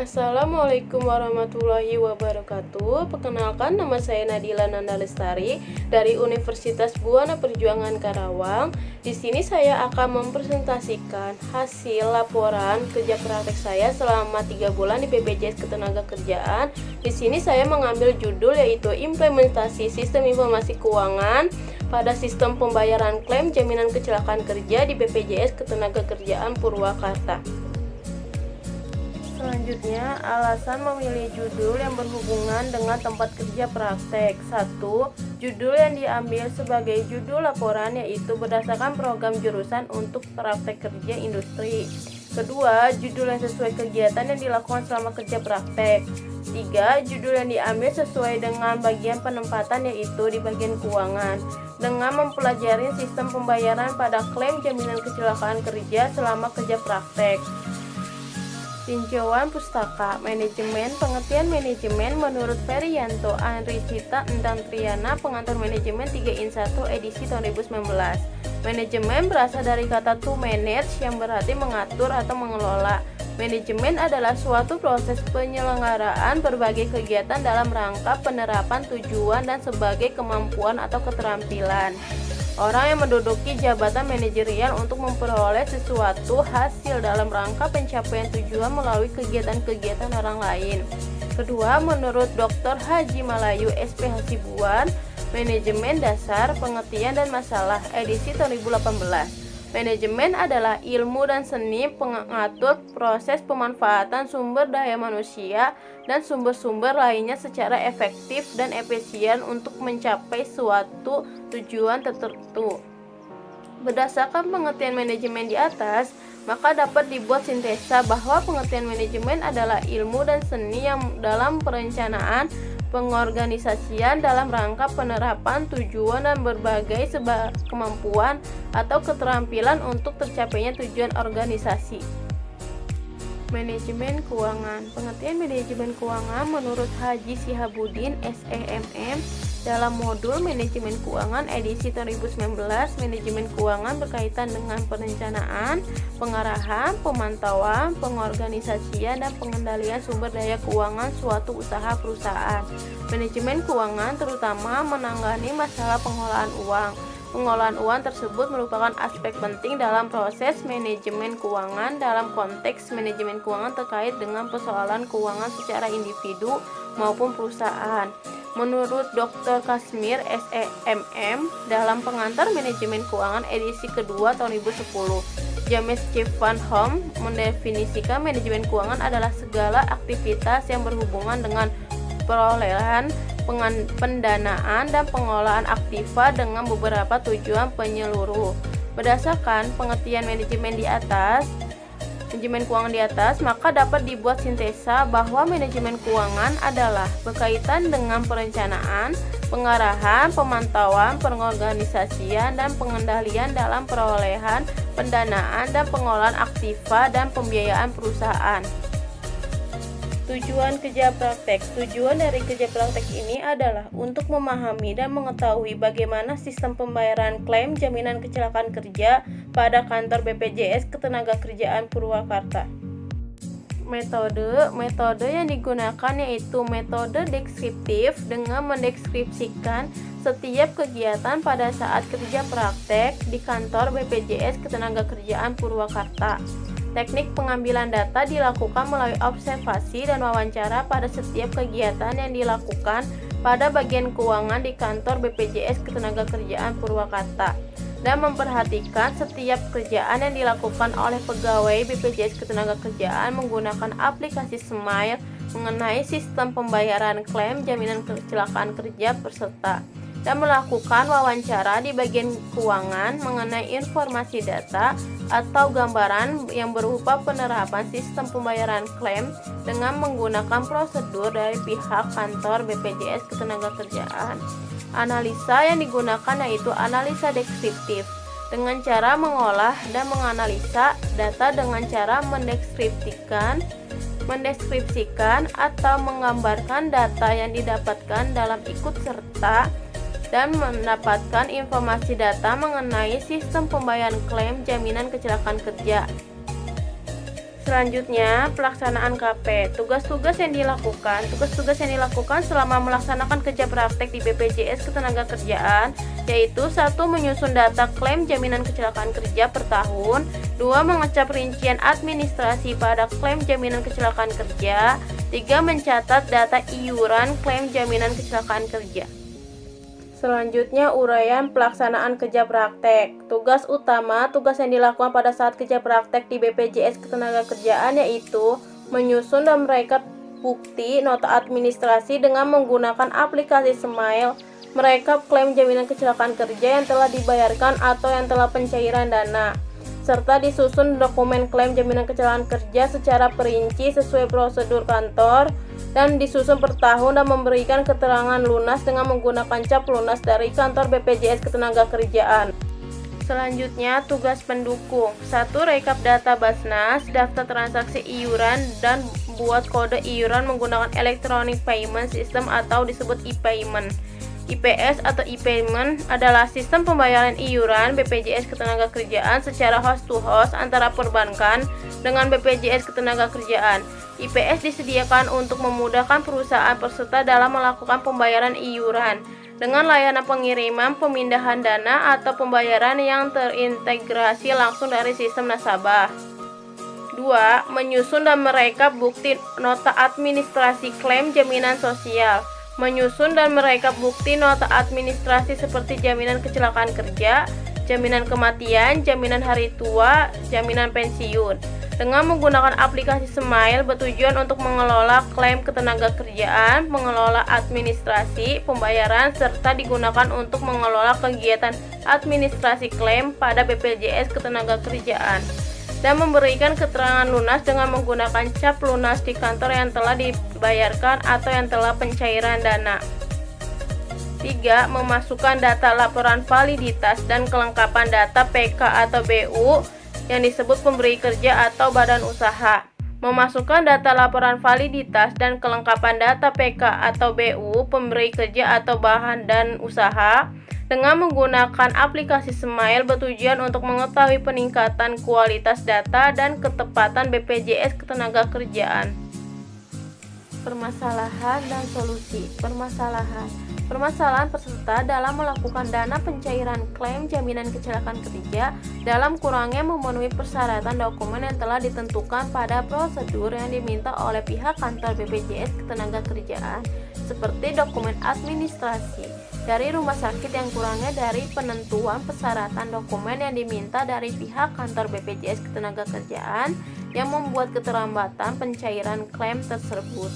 Assalamualaikum warahmatullahi wabarakatuh. Perkenalkan, nama saya Nadila Nanda Lestari dari Universitas Buana Perjuangan Karawang. Di sini saya akan mempresentasikan hasil laporan kerja praktek saya selama 3 bulan di BPJS Ketenagakerjaan. Di sini saya mengambil judul yaitu Implementasi Sistem Informasi Keuangan pada Sistem Pembayaran Klaim Jaminan Kecelakaan Kerja di BPJS Ketenagakerjaan Purwakarta. Selanjutnya, alasan memilih judul yang berhubungan dengan tempat kerja praktek. 1. Judul yang diambil sebagai judul laporan yaitu berdasarkan program jurusan untuk praktek kerja industri. Kedua, judul yang sesuai kegiatan yang dilakukan selama kerja praktek. 3. Judul yang diambil sesuai dengan bagian penempatan yaitu di bagian keuangan. Dengan mempelajari sistem pembayaran pada klaim jaminan kecelakaan kerja selama kerja praktek. Tinjauan pustaka manajemen. Pengertian manajemen menurut Ferianto Anricita Endang Triana, pengantar manajemen 3in1 edisi tahun 2019. Manajemen berasal dari kata to manage yang berarti mengatur atau mengelola. Manajemen adalah suatu proses penyelenggaraan berbagai kegiatan dalam rangka penerapan tujuan dan sebagai kemampuan atau keterampilan orang yang menduduki jabatan manajerial untuk memperoleh sesuatu hasil dalam rangka pencapaian tujuan melalui kegiatan-kegiatan orang lain. Kedua, menurut Dr. Haji Malayu SP Hasibuan, manajemen dasar, pengertian dan masalah, edisi tahun 2018. Manajemen adalah ilmu dan seni pengatur proses pemanfaatan sumber daya manusia dan sumber-sumber lainnya secara efektif dan efisien untuk mencapai suatu tujuan tertentu. Berdasarkan pengertian manajemen di atas, maka dapat dibuat sintesa bahwa pengertian manajemen adalah ilmu dan seni yang dalam perencanaan, pengorganisasian dalam rangka penerapan tujuan dan berbagai kemampuan atau keterampilan untuk tercapainya tujuan organisasi. Manajemen keuangan. Pengertian manajemen keuangan menurut Haji Sihabuddin SEMM dalam modul manajemen keuangan edisi tahun 2019, manajemen keuangan berkaitan dengan perencanaan, pengarahan, pemantauan, pengorganisasian dan pengendalian sumber daya keuangan suatu usaha perusahaan. Manajemen keuangan terutama menangani masalah pengolahan uang. Pengolahan uang tersebut merupakan aspek penting dalam proses manajemen keuangan dalam konteks manajemen keuangan terkait dengan persoalan keuangan secara individu maupun perusahaan. Menurut Dr. Kasmir SEMM dalam pengantar manajemen keuangan edisi kedua tahun 2010, James C. Van Hom mendefinisikan manajemen keuangan adalah segala aktivitas yang berhubungan dengan perolehan, pendanaan dan pengolahan aktiva dengan beberapa tujuan penyeluruh. Berdasarkan pengertian manajemen keuangan di atas, maka dapat dibuat sintesa bahwa manajemen keuangan adalah berkaitan dengan perencanaan, pengarahan, pemantauan, pengorganisasian dan pengendalian dalam perolehan, pendanaan dan pengolahan aktiva dan pembiayaan perusahaan. Tujuan kerja praktek. Tujuan dari kerja praktek ini adalah untuk memahami dan mengetahui bagaimana sistem pembayaran klaim jaminan kecelakaan kerja pada kantor BPJS Ketenagakerjaan Purwakarta. Metode yang digunakan yaitu metode deskriptif dengan mendeskripsikan setiap kegiatan pada saat kerja praktek di kantor BPJS Ketenagakerjaan Purwakarta. Teknik pengambilan data dilakukan melalui observasi dan wawancara pada setiap kegiatan yang dilakukan pada bagian keuangan di kantor BPJS Ketenagakerjaan Purwakarta dan memperhatikan setiap kerjaan yang dilakukan oleh pegawai BPJS Ketenagakerjaan menggunakan aplikasi Smile mengenai sistem pembayaran klaim jaminan kecelakaan kerja peserta dan melakukan wawancara di bagian keuangan mengenai informasi data atau gambaran yang berupa penerapan sistem pembayaran klaim dengan menggunakan prosedur dari pihak kantor BPJS Ketenagakerjaan. Analisa yang digunakan yaitu analisa deskriptif dengan cara mengolah dan menganalisa data dengan cara mendeskripsikan atau menggambarkan data yang didapatkan dalam ikut serta dan mendapatkan informasi data mengenai sistem pembayaran klaim jaminan kecelakaan kerja. Selanjutnya, pelaksanaan KP. Tugas-tugas yang dilakukan selama melaksanakan kerja praktek di BPJS Ketenagakerjaan yaitu 1. Menyusun data klaim jaminan kecelakaan kerja per tahun, 2. Mengecap rincian administrasi pada klaim jaminan kecelakaan kerja, 3. Mencatat data iuran klaim jaminan kecelakaan kerja. Selanjutnya, uraian pelaksanaan kerja praktek. Tugas utama, tugas yang dilakukan pada saat kerja praktek di BPJS Ketenagakerjaan yaitu menyusun dan merekap bukti nota administrasi dengan menggunakan aplikasi Smile, merekap klaim jaminan kecelakaan kerja yang telah dibayarkan atau yang telah pencairan dana, serta disusun dokumen klaim jaminan kecelakaan kerja secara perinci sesuai prosedur kantor dan disusun per tahun dan memberikan keterangan lunas dengan menggunakan cap lunas dari kantor BPJS Ketenagakerjaan. Selanjutnya, tugas pendukung. 1. Rekap data Basnas, daftar transaksi iuran dan buat kode iuran menggunakan Electronic Payment System atau disebut e-payment. IPS atau e-payment adalah sistem pembayaran iuran BPJS Ketenagakerjaan secara host to host antara perbankan dengan BPJS Ketenagakerjaan. IPS disediakan untuk memudahkan perusahaan peserta dalam melakukan pembayaran iuran dengan layanan pengiriman, pemindahan dana, atau pembayaran yang terintegrasi langsung dari sistem nasabah. 2. Menyusun dan merekap bukti nota administrasi klaim jaminan sosial. Menyusun dan merekap bukti nota administrasi seperti jaminan kecelakaan kerja, jaminan kematian, jaminan hari tua, jaminan pensiun. Dengan menggunakan aplikasi Smile bertujuan untuk mengelola klaim ketenagakerjaan, mengelola administrasi, pembayaran, serta digunakan untuk mengelola kegiatan administrasi klaim pada BPJS Ketenagakerjaan dan memberikan keterangan lunas dengan menggunakan cap lunas di kantor yang telah dibayarkan atau yang telah pencairan dana. 3. Memasukkan data laporan validitas dan kelengkapan data PK atau BU yang disebut pemberi kerja atau badan usaha. Memasukkan data laporan validitas dan kelengkapan data PK atau BU pemberi kerja atau badan usaha dengan menggunakan aplikasi Smile bertujuan untuk mengetahui peningkatan kualitas data dan ketepatan BPJS Ketenagakerjaan. Permasalahan dan solusi. Permasalahan peserta dalam melakukan dana pencairan klaim jaminan kecelakaan kerja dalam kurangnya memenuhi persyaratan dokumen yang telah ditentukan pada prosedur yang diminta oleh pihak kantor BPJS Ketenagakerjaan seperti dokumen administrasi dari rumah sakit yang kurangnya dari penentuan persyaratan dokumen yang diminta dari pihak kantor BPJS Ketenagakerjaan yang membuat keterlambatan pencairan klaim tersebut.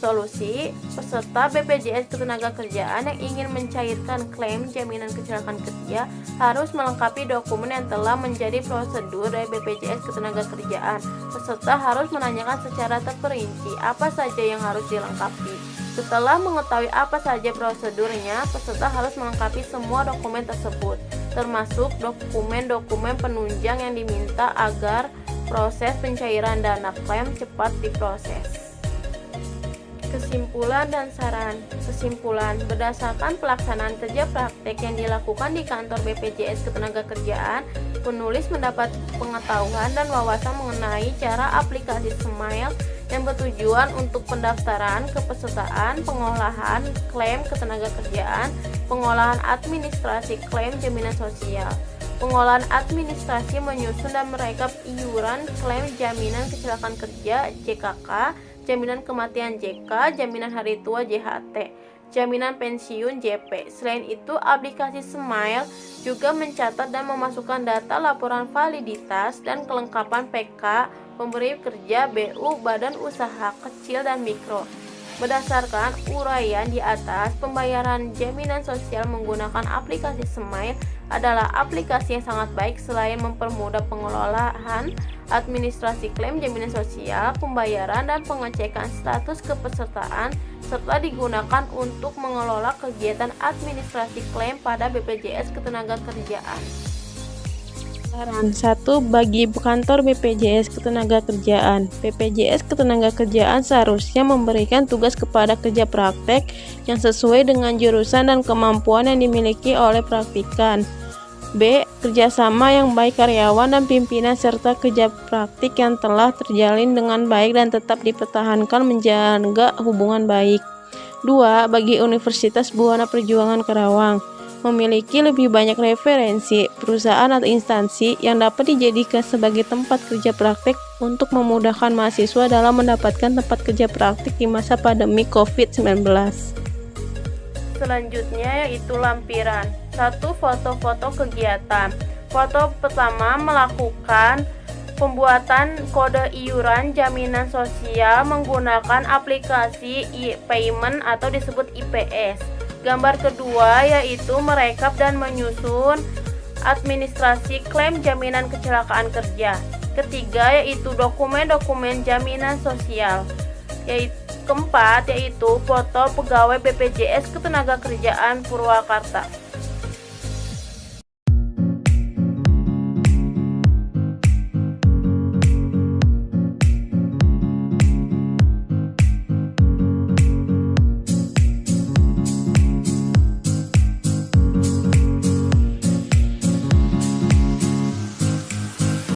Solusi, peserta BPJS Ketenagakerjaan yang ingin mencairkan klaim jaminan kecelakaan kerja harus melengkapi dokumen yang telah menjadi prosedur dari BPJS Ketenagakerjaan. Peserta harus menanyakan secara terperinci apa saja yang harus dilengkapi. Setelah mengetahui apa saja prosedurnya, peserta harus melengkapi semua dokumen tersebut, termasuk dokumen-dokumen penunjang yang diminta agar proses pencairan dana klaim cepat diproses. Kesimpulan dan saran. Kesimpulan, berdasarkan pelaksanaan kerja praktek yang dilakukan di kantor BPJS Ketenagakerjaan, penulis mendapat pengetahuan dan wawasan mengenai cara aplikasi Smile yang bertujuan untuk pendaftaran, kepesertaan, pengolahan klaim ketenagakerjaan, pengolahan administrasi klaim jaminan sosial. Pengolahan administrasi menyusun dan merekap iuran klaim jaminan kecelakaan kerja JKK, jaminan kematian JK, jaminan hari tua JHT, jaminan pensiun JP. Selain itu, aplikasi Smile juga mencatat dan memasukkan data laporan validitas dan kelengkapan PK, pemberi kerja, BU, badan usaha kecil dan mikro. Berdasarkan uraian di atas, pembayaran jaminan sosial menggunakan aplikasi Smile adalah aplikasi yang sangat baik selain mempermudah pengelolaan administrasi klaim jaminan sosial, pembayaran, dan pengecekan status kepesertaan, serta digunakan untuk mengelola kegiatan administrasi klaim pada BPJS Ketenagakerjaan. Saran 1. Bagi kantor BPJS Ketenagakerjaan, BPJS Ketenagakerjaan seharusnya memberikan tugas kepada kerja praktek yang sesuai dengan jurusan dan kemampuan yang dimiliki oleh praktikan. B. Kerjasama yang baik karyawan dan pimpinan serta kerja praktik yang telah terjalin dengan baik dan tetap dipertahankan menjaga hubungan baik. 2. Bagi Universitas Buana Perjuangan Karawang, memiliki lebih banyak referensi, perusahaan atau instansi yang dapat dijadikan sebagai tempat kerja praktik untuk memudahkan mahasiswa dalam mendapatkan tempat kerja praktik di masa pandemi COVID-19. Selanjutnya yaitu lampiran. 1. Foto-foto kegiatan. Foto pertama melakukan pembuatan kode iuran jaminan sosial menggunakan aplikasi e-payment atau disebut IPS. Gambar kedua yaitu merekap dan menyusun administrasi klaim jaminan kecelakaan kerja. Ketiga yaitu dokumen-dokumen jaminan sosial. Keempat yaitu foto pegawai BPJS Ketenagakerjaan Purwakarta.